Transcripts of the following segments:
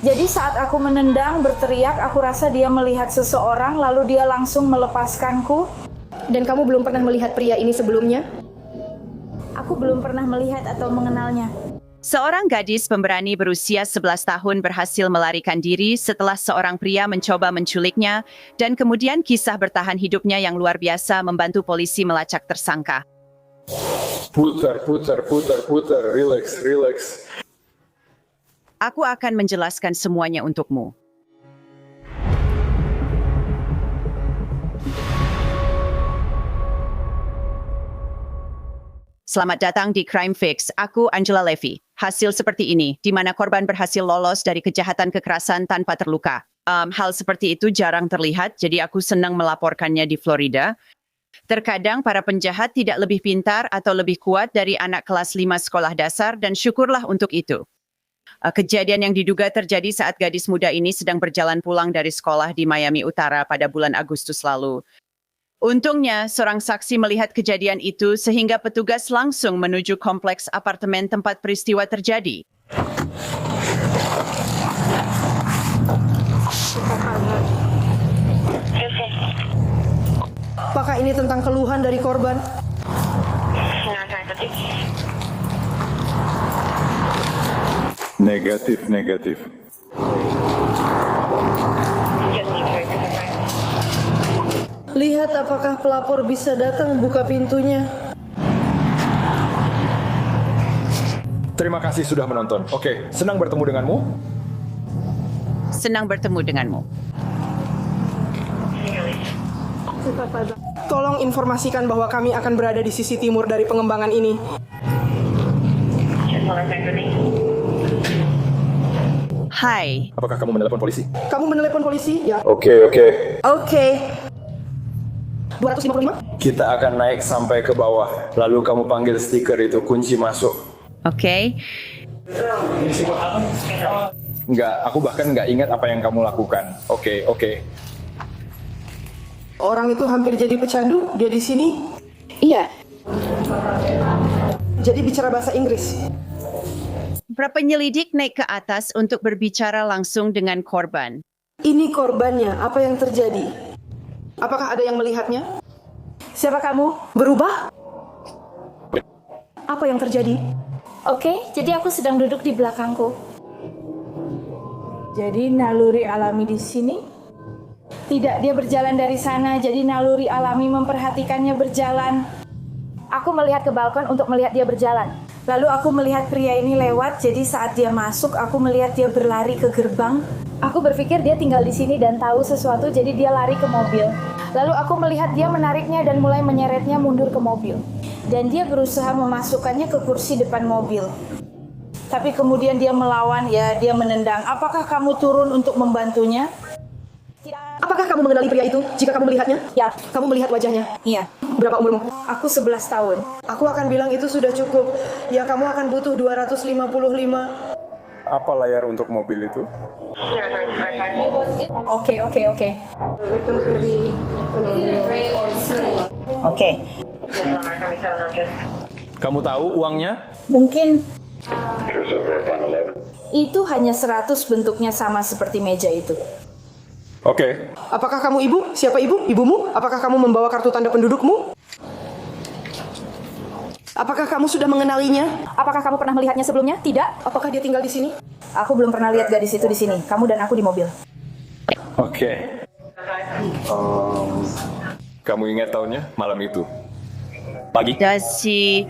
Jadi saat aku menendang, berteriak, aku rasa dia melihat seseorang, lalu dia langsung melepaskanku. Dan kamu belum pernah melihat pria ini sebelumnya? Aku belum pernah melihat atau mengenalnya. Seorang gadis pemberani berusia 11 tahun berhasil melarikan diri setelah seorang pria mencoba menculiknya, dan kemudian kisah bertahan hidupnya yang luar biasa membantu polisi melacak tersangka. Putar, relax. Aku akan menjelaskan semuanya untukmu. Selamat datang di Crime Fix. Aku Angela Levy. Hasil seperti ini, di mana korban berhasil lolos dari kejahatan kekerasan tanpa terluka. Hal seperti itu jarang terlihat, jadi aku senang melaporkannya di Florida. Terkadang para penjahat tidak lebih pintar atau lebih kuat dari anak kelas 5 sekolah dasar, dan syukurlah untuk itu. Kejadian yang diduga terjadi saat gadis muda ini sedang berjalan pulang dari sekolah di Miami Utara pada bulan Agustus lalu. Untungnya, seorang saksi melihat kejadian itu sehingga petugas langsung menuju kompleks apartemen tempat peristiwa terjadi. Apakah ini tentang keluhan dari korban? Negatif. Lihat apakah pelapor bisa datang buka pintunya. Terima kasih sudah menonton. Oke, senang bertemu denganmu. Senang bertemu denganmu. Tolong informasikan bahwa kami akan berada di sisi timur dari pengembangan ini. Hai. Apakah kamu menelepon polisi? Kamu menelepon polisi? Ya. Oke. Oke. 255? Kita akan naik sampai ke bawah. Lalu kamu panggil stiker itu kunci masuk. Oke. Enggak, aku bahkan nggak ingat apa yang kamu lakukan. Oke. Orang itu hampir jadi pecandu. Dia di sini. Iya. Jadi bicara bahasa Inggris. Para penyelidik naik ke atas untuk berbicara langsung dengan korban. Ini korbannya. Apa yang terjadi? Apakah ada yang melihatnya? Siapa kamu? Berubah? Apa yang terjadi? Oke, jadi aku sedang duduk di belakangku. Jadi naluri alami di sini? Tidak, dia berjalan dari sana, jadi naluri alami memperhatikannya berjalan. Aku melihat ke balkon untuk melihat dia berjalan. Lalu aku melihat pria ini lewat, jadi saat dia masuk, aku melihat dia berlari ke gerbang. Aku berpikir dia tinggal di sini dan tahu sesuatu, jadi dia lari ke mobil. Lalu aku melihat dia menariknya dan mulai menyeretnya mundur ke mobil. Dan dia berusaha memasukkannya ke kursi depan mobil. Tapi kemudian dia melawan, ya dia menendang. Apakah kamu turun untuk membantunya? Apakah kamu mengenali pria itu jika kamu melihatnya? Ya. Kamu melihat wajahnya? Iya. Berapa umurmu? Aku 11 tahun. Aku akan bilang itu sudah cukup. Ya, kamu akan butuh 255. Apa layar untuk mobil itu? Oke. Oke. Kamu tahu uangnya? Mungkin itu hanya 100, bentuknya sama seperti meja itu. Oke. Apakah kamu ibu? Siapa ibu? Ibumu? Apakah kamu membawa kartu tanda pendudukmu? Apakah kamu sudah mengenalinya? Apakah kamu pernah melihatnya sebelumnya? Tidak. Apakah dia tinggal di sini? Aku belum pernah lihat gadis itu di sini. Kamu dan aku di mobil. Oke. Kamu ingat tahunnya? Malam itu. Pagi. Does she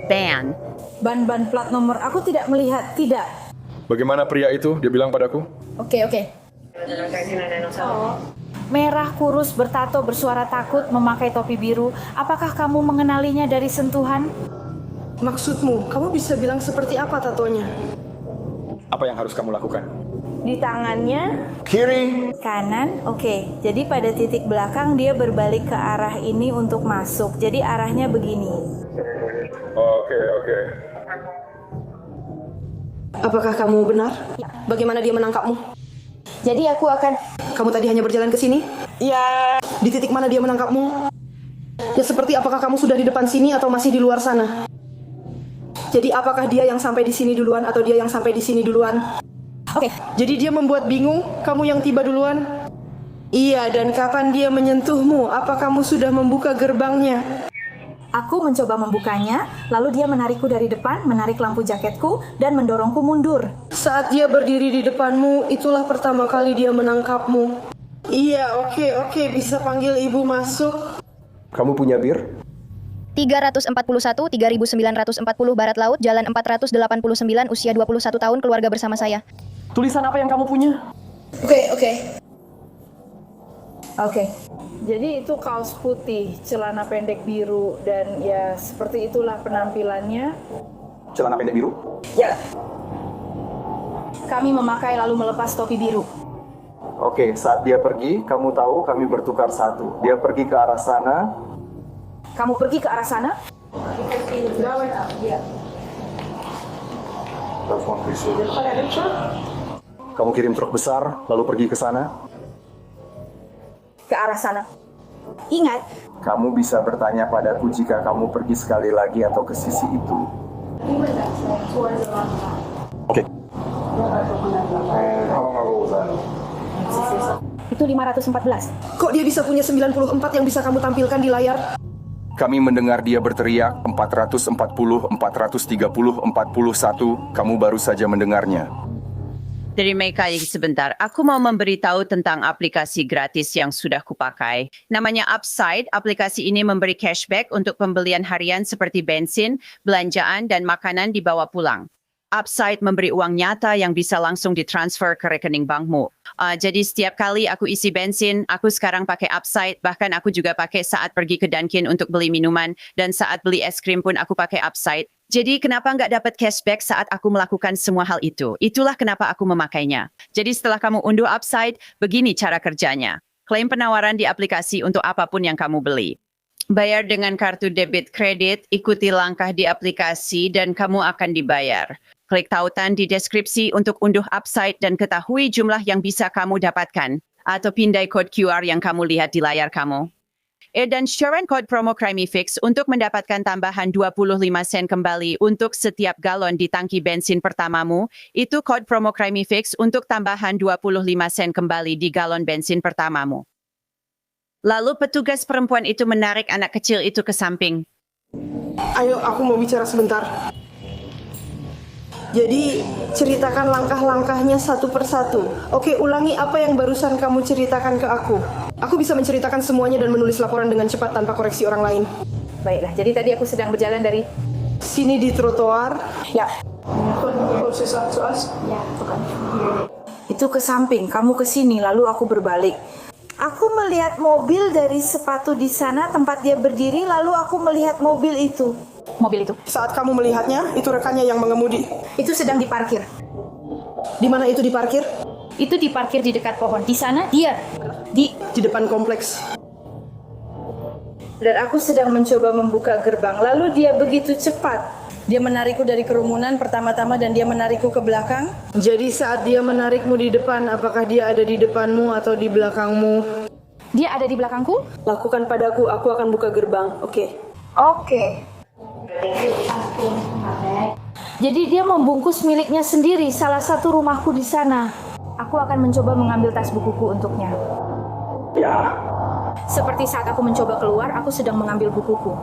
ban? Ban plat nomor. Aku tidak melihat. Tidak. Bagaimana pria itu? Dia bilang padaku. Oke. Merah, kurus, bertato, bersuara takut, memakai topi biru. Apakah kamu mengenalinya dari sentuhan? Maksudmu, kamu bisa bilang seperti apa tatonya? Apa yang harus kamu lakukan? Di tangannya Kiri. kanan. Oke. Jadi pada titik belakang dia berbalik ke arah ini untuk masuk. Jadi arahnya begini. Oke. Apakah kamu benar? Bagaimana dia menangkapmu? Jadi aku akan... Kamu tadi hanya berjalan ke sini? Ya. Di titik mana dia menangkapmu? Ya seperti apakah kamu sudah di depan sini atau masih di luar sana? Jadi apakah dia yang sampai di sini duluan atau dia yang sampai di sini duluan? Oke. Jadi dia membuat bingung, kamu yang tiba duluan? Iya, dan kapan dia menyentuhmu? Apa kamu sudah membuka gerbangnya? Aku mencoba membukanya, lalu dia menarikku dari depan, menarik lampu jaketku, dan mendorongku mundur. Saat dia berdiri di depanmu, itulah pertama kali dia menangkapmu. Iya, oke, bisa panggil ibu masuk. Kamu punya bir? 341 3940 Barat Laut, Jalan 489, usia 21 tahun, keluarga bersama saya. Tulisan apa yang kamu punya? Oke. Jadi itu kaos putih, celana pendek biru, dan ya seperti itulah penampilannya. Celana pendek biru? Ya. Kami memakai lalu melepas topi biru. Oke, saat dia pergi, kamu tahu kami bertukar satu. Dia pergi ke arah sana. Kamu pergi ke arah sana? Telepon visu. Kamu kirim truk besar, lalu pergi ke sana. Ke arah sana. Ingat, Kamu bisa bertanya padaku jika kamu pergi sekali lagi atau ke sisi itu. Oke. itu 514. Kok dia bisa punya 94 yang bisa kamu tampilkan di layar? Kami mendengar dia berteriak 440, 430, 41. Kamu baru saja mendengarnya. Dari Meka sebentar, aku mau memberitahu tentang aplikasi gratis yang sudah kupakai. Namanya Upside. Aplikasi ini memberi cashback untuk pembelian harian seperti bensin, belanjaan, dan makanan dibawa pulang. Upside memberi uang nyata yang bisa langsung ditransfer ke rekening bankmu. Jadi setiap kali aku isi bensin, aku sekarang pakai Upside. Bahkan aku juga pakai saat pergi ke Dunkin untuk beli minuman. Dan saat beli es krim pun aku pakai Upside. Jadi kenapa nggak dapat cashback saat aku melakukan semua hal itu? Itulah kenapa aku memakainya. Jadi setelah kamu unduh Upside, begini cara kerjanya. Klaim penawaran di aplikasi untuk apapun yang kamu beli. Bayar dengan kartu debit kredit, ikuti langkah di aplikasi, dan kamu akan dibayar. Klik tautan di deskripsi untuk unduh Upside dan ketahui jumlah yang bisa kamu dapatkan. Atau pindai kode QR yang kamu lihat di layar kamu. Dan sharean kode promo CrimeyFix untuk mendapatkan tambahan 25 sen kembali untuk setiap galon di tangki bensin pertamamu. Itu kode promo CrimeyFix untuk tambahan 25 sen kembali di galon bensin pertamamu. Lalu petugas perempuan itu menarik anak kecil itu ke samping. Ayo, aku mau bicara sebentar. Jadi, ceritakan langkah-langkahnya satu persatu. Oke, ulangi apa yang barusan kamu ceritakan ke aku. Aku bisa menceritakan semuanya dan menulis laporan dengan cepat tanpa koreksi orang lain. Baiklah, jadi tadi aku sedang berjalan dari... Sini di trotoar. Ya. Itu ke samping, kamu ke sini, lalu aku berbalik. Aku melihat mobil dari sepatu di sana tempat dia berdiri, lalu aku melihat mobil itu. Mobil itu. Saat kamu melihatnya, itu rekannya yang mengemudi. Itu sedang diparkir. Di mana itu diparkir? Itu diparkir di dekat pohon. Di sana dia. Di depan kompleks. Dan aku sedang mencoba membuka gerbang. Lalu dia begitu cepat. Dia menarikku dari kerumunan pertama-tama dan dia menarikku ke belakang. Jadi saat dia menarikmu di depan, apakah dia ada di depanmu atau di belakangmu? Dia ada di belakangku? Lakukan padaku, aku akan buka gerbang. Oke. Oke. Jadi dia membungkus miliknya sendiri, salah satu rumahku di sana. Aku akan mencoba mengambil tas bukuku untuknya. Ya. Seperti saat aku mencoba keluar, aku sedang mengambil bukuku.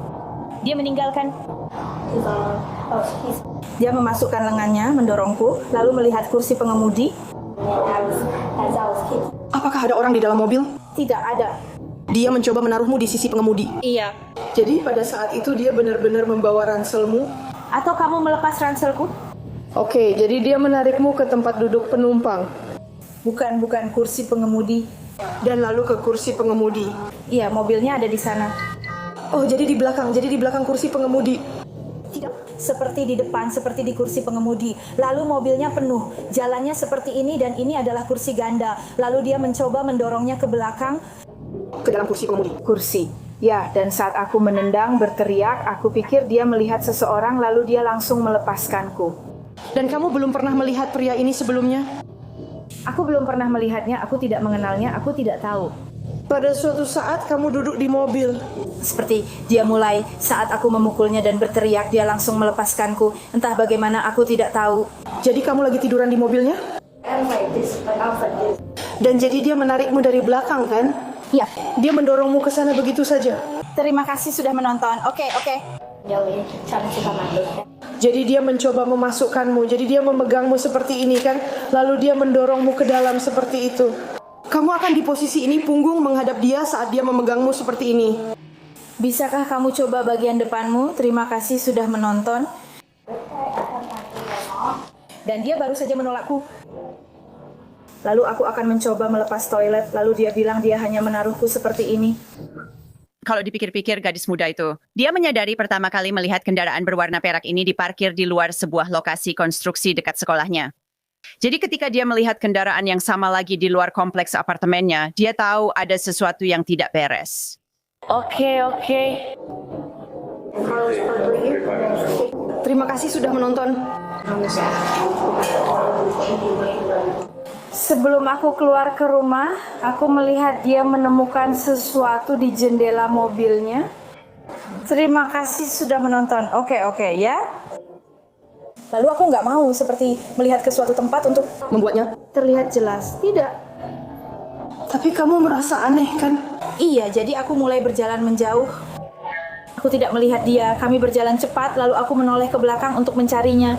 Dia meninggalkan. Dia memasukkan lengannya, mendorongku, lalu melihat kursi pengemudi. Apakah ada orang di dalam mobil? Tidak ada. Dia mencoba menaruhmu di sisi pengemudi. Iya. Jadi pada saat itu dia benar-benar membawa ranselmu? Atau kamu melepas ranselku? Oke, jadi dia menarikmu ke tempat duduk penumpang. Bukan kursi pengemudi. Dan lalu ke kursi pengemudi. Iya, mobilnya ada di sana. Oh, jadi di belakang kursi pengemudi. Tidak, seperti di depan, seperti di kursi pengemudi. Lalu mobilnya penuh, jalannya seperti ini dan ini adalah kursi ganda. Lalu dia mencoba mendorongnya ke belakang. Ke dalam kursi pengemudi. Kursi. Ya, dan saat aku menendang, berteriak, aku pikir dia melihat seseorang lalu dia langsung melepaskanku. Dan kamu belum pernah melihat pria ini sebelumnya? Aku belum pernah melihatnya, aku tidak mengenalnya, aku tidak tahu. Pada suatu saat kamu duduk di mobil. Seperti dia mulai saat aku memukulnya dan berteriak, dia langsung melepaskanku. Entah bagaimana, aku tidak tahu. Jadi kamu lagi tiduran di mobilnya? Dan jadi dia menarikmu dari belakang kan? Ya, Dia mendorongmu ke sana begitu saja. terima kasih sudah menonton. Oke. Jadi dia mencoba memasukkanmu, jadi dia memegangmu seperti ini kan? Lalu dia mendorongmu ke dalam seperti itu. Kamu akan di posisi ini, punggung menghadap dia saat dia memegangmu seperti ini. Bisakah kamu coba bagian depanmu? Terima kasih sudah menonton. Dan dia baru saja menolakku. Lalu aku akan mencoba melepas toilet, lalu dia bilang dia hanya menaruhku seperti ini. Kalau dipikir-pikir gadis muda itu, dia menyadari pertama kali melihat kendaraan berwarna perak ini diparkir di luar sebuah lokasi konstruksi dekat sekolahnya. Jadi ketika dia melihat kendaraan yang sama lagi di luar kompleks apartemennya, dia tahu ada sesuatu yang tidak beres. Oke. Terima kasih sudah menonton. Sebelum aku keluar ke rumah, aku melihat dia menemukan sesuatu di jendela mobilnya. Terima kasih sudah menonton. Oke, ya. Lalu aku nggak mau seperti melihat ke suatu tempat untuk Membuatnya. terlihat jelas. Tidak. Tapi kamu merasa aneh kan? Iya, jadi aku mulai berjalan menjauh. Aku tidak melihat dia. Kami berjalan cepat, lalu aku menoleh ke belakang untuk mencarinya.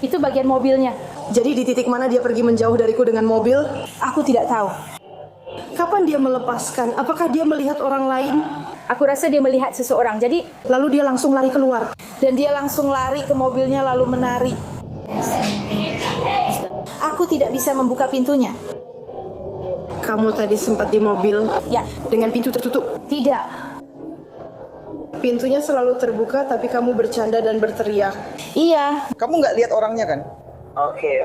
Itu bagian mobilnya. Jadi di titik mana dia pergi menjauh dariku dengan mobil? Aku tidak tahu. Kapan dia melepaskan? Apakah dia melihat orang lain? Aku rasa dia melihat seseorang. Jadi, Lalu dia langsung lari keluar. dan dia langsung lari ke mobilnya lalu menari. Aku tidak bisa membuka pintunya. Kamu tadi sempat di mobil Ya, dengan pintu tertutup. tidak. Pintunya selalu terbuka tapi kamu bercanda dan berteriak. Iya, Kamu nggak lihat orangnya kan? Oke.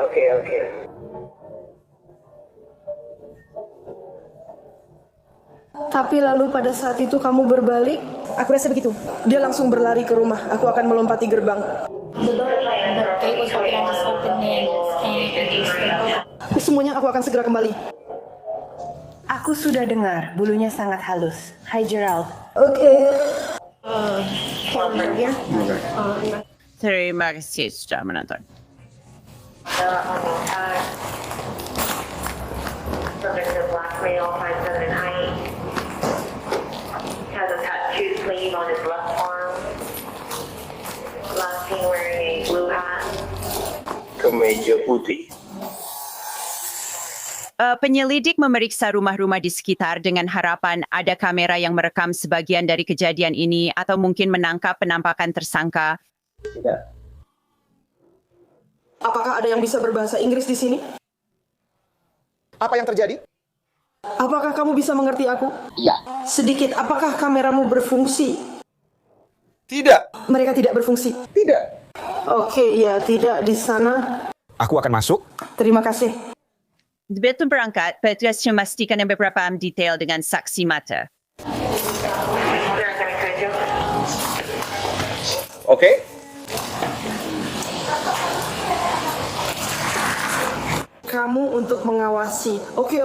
Tapi lalu pada saat itu kamu berbalik, aku rasa begitu. dia langsung berlari ke rumah. Aku akan melompati gerbang. Semuanya aku akan segera kembali. Aku sudah dengar, bulunya sangat halus. Hai Gerald. Terima kasih sudah menonton. Subject blackmail 578. Has a tattoo sleeve on his left arm. Last seen wearing a blue hat. Kemeja putih. Penyelidik memeriksa rumah-rumah di sekitar dengan harapan ada kamera yang merekam sebagian dari kejadian ini atau mungkin menangkap penampakan tersangka. Tidak. Apakah ada yang bisa berbahasa Inggris di sini? Apa yang terjadi? Apakah kamu bisa mengerti aku? Iya. Sedikit, apakah kameramu berfungsi? Tidak. Mereka tidak berfungsi. Tidak. Oke, ya tidak di sana. Aku akan masuk. Terima kasih. Betul berangkat, petugas memastikan beberapa detail dengan saksi mata. Oke. Kamu untuk mengawasi. Oke.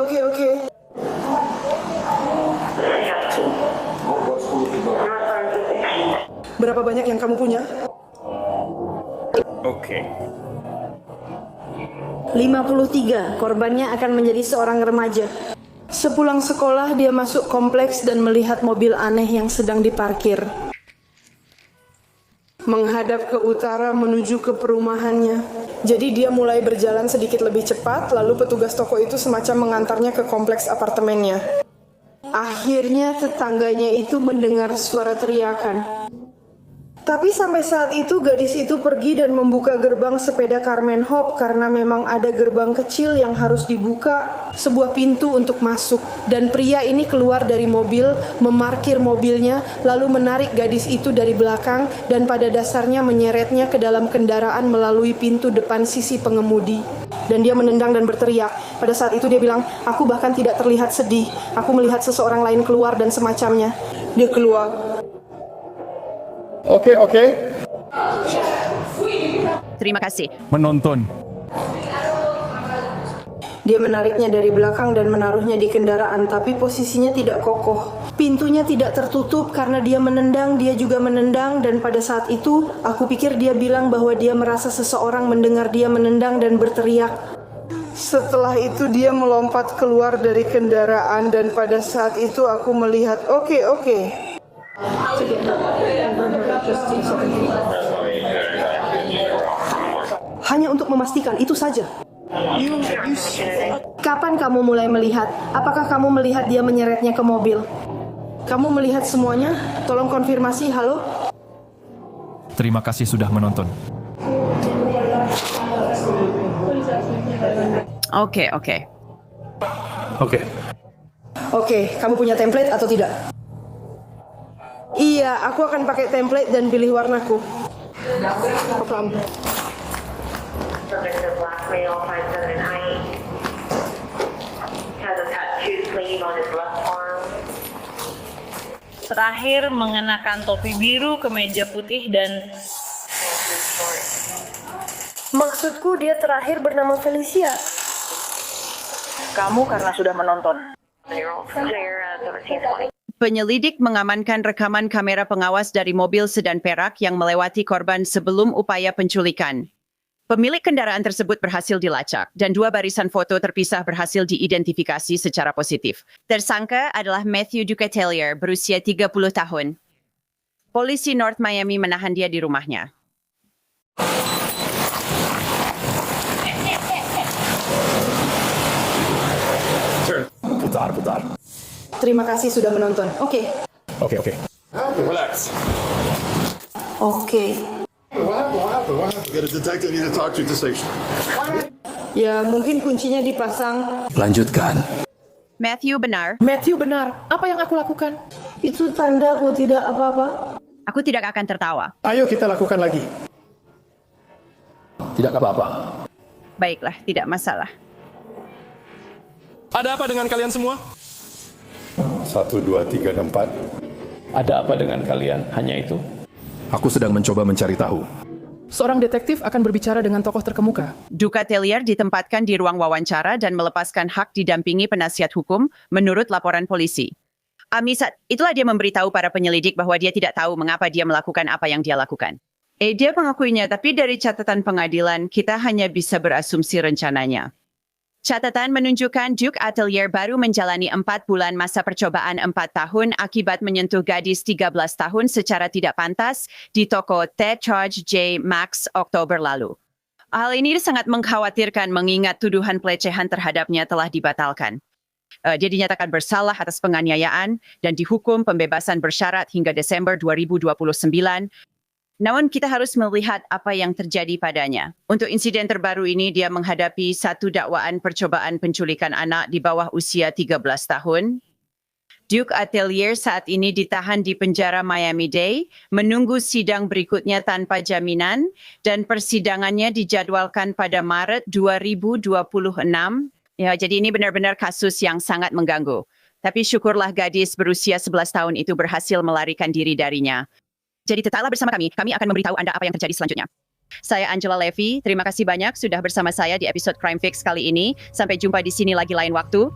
Berapa banyak yang kamu punya? Oke. 53. Korbannya akan menjadi seorang remaja. Sepulang sekolah, dia masuk kompleks dan melihat mobil aneh yang sedang diparkir. Menghadap ke utara menuju ke perumahannya. Jadi dia mulai berjalan sedikit lebih cepat, lalu petugas toko itu semacam mengantarnya ke kompleks apartemennya. Akhirnya tetangganya itu mendengar suara teriakan. Tapi sampai saat itu gadis itu pergi dan membuka gerbang sepeda Carmen Hop karena memang ada gerbang kecil yang harus dibuka, sebuah pintu untuk masuk. Dan pria ini keluar dari mobil, memarkir mobilnya, lalu menarik gadis itu dari belakang dan pada dasarnya menyeretnya ke dalam kendaraan melalui pintu depan sisi pengemudi. Dan dia menendang dan berteriak. Pada saat itu dia bilang, aku bahkan tidak terlihat sedih. Aku melihat seseorang lain keluar dan semacamnya. Dia keluar. Oke. Terima kasih. Menonton. Dia menariknya dari belakang dan menaruhnya di kendaraan, tapi posisinya tidak kokoh. Pintunya tidak tertutup karena dia menendang, dia juga menendang, dan pada saat itu aku pikir dia bilang bahwa dia merasa seseorang mendengar dia menendang dan berteriak. Setelah itu dia melompat keluar dari kendaraan dan pada saat itu aku melihat, oke. Hanya untuk memastikan, itu saja. Kapan kamu mulai melihat? Apakah kamu melihat dia menyeretnya ke mobil? Kamu melihat semuanya? Tolong konfirmasi, halo? Terima kasih sudah menonton. Oke. Oke, kamu punya template atau tidak? Iya, aku akan pakai template dan pilih warnaku. Subject to black male, 5'7" in height. Has a tattoo sleeve on his left arm. Terakhir mengenakan topi biru, kemeja putih, dan Maksudku dia terakhir bernama Felicia. kamu karena sudah menonton. Clear 1720. Penyelidik mengamankan rekaman kamera pengawas dari mobil sedan perak yang melewati korban sebelum upaya penculikan. Pemilik kendaraan tersebut berhasil dilacak dan 2 barisan foto terpisah berhasil diidentifikasi secara positif. Tersangka adalah Matthew Ducatellier berusia 30 tahun. Polisi North Miami menahan dia di rumahnya. Putar. Terima kasih sudah menonton. Oke. Relax. Oke. What happened? Get a detective need to talk to you at the station. Ya, mungkin kuncinya dipasang. Lanjutkan. Matthew benar. Matthew benar. Apa yang aku lakukan? Itu tanda aku tidak apa-apa. Aku tidak akan tertawa. Ayo kita lakukan lagi. Tidak apa-apa. Baiklah, tidak masalah. Ada apa dengan kalian semua? 1, 2, 3, dan 4. Ada apa dengan kalian? Hanya itu? Aku sedang mencoba mencari tahu. Seorang detektif akan berbicara dengan tokoh terkemuka. Ducatellier ditempatkan di ruang wawancara dan melepaskan hak didampingi penasihat hukum menurut laporan polisi. Amisat, itulah dia memberitahu para penyelidik bahwa dia tidak tahu mengapa dia melakukan apa yang dia lakukan. Dia mengakuinya, tapi dari catatan pengadilan, kita hanya bisa berasumsi rencananya. Catatan menunjukkan Ducatellier baru menjalani 4 bulan masa percobaan 4 tahun akibat menyentuh gadis 13 tahun secara tidak pantas di toko Ted Charge J. Max Oktober lalu. Hal ini sangat mengkhawatirkan mengingat tuduhan pelecehan terhadapnya telah dibatalkan. Dia dinyatakan bersalah atas penganiayaan dan dihukum pembebasan bersyarat hingga Desember 2029. Namun kita harus melihat apa yang terjadi padanya. Untuk insiden terbaru ini, dia menghadapi 1 dakwaan percobaan penculikan anak di bawah usia 13 tahun. Ducatellier saat ini ditahan di penjara Miami-Dade, menunggu sidang berikutnya tanpa jaminan, dan persidangannya dijadwalkan pada Maret 2026. Ya, jadi ini benar-benar kasus yang sangat mengganggu. Tapi syukurlah gadis berusia 11 tahun itu berhasil melarikan diri darinya. Jadi tetaplah bersama kami akan memberitahu Anda apa yang terjadi selanjutnya. Saya Angela Levy, terima kasih banyak sudah bersama saya di episode Crime Fix kali ini. Sampai jumpa di sini lagi lain waktu.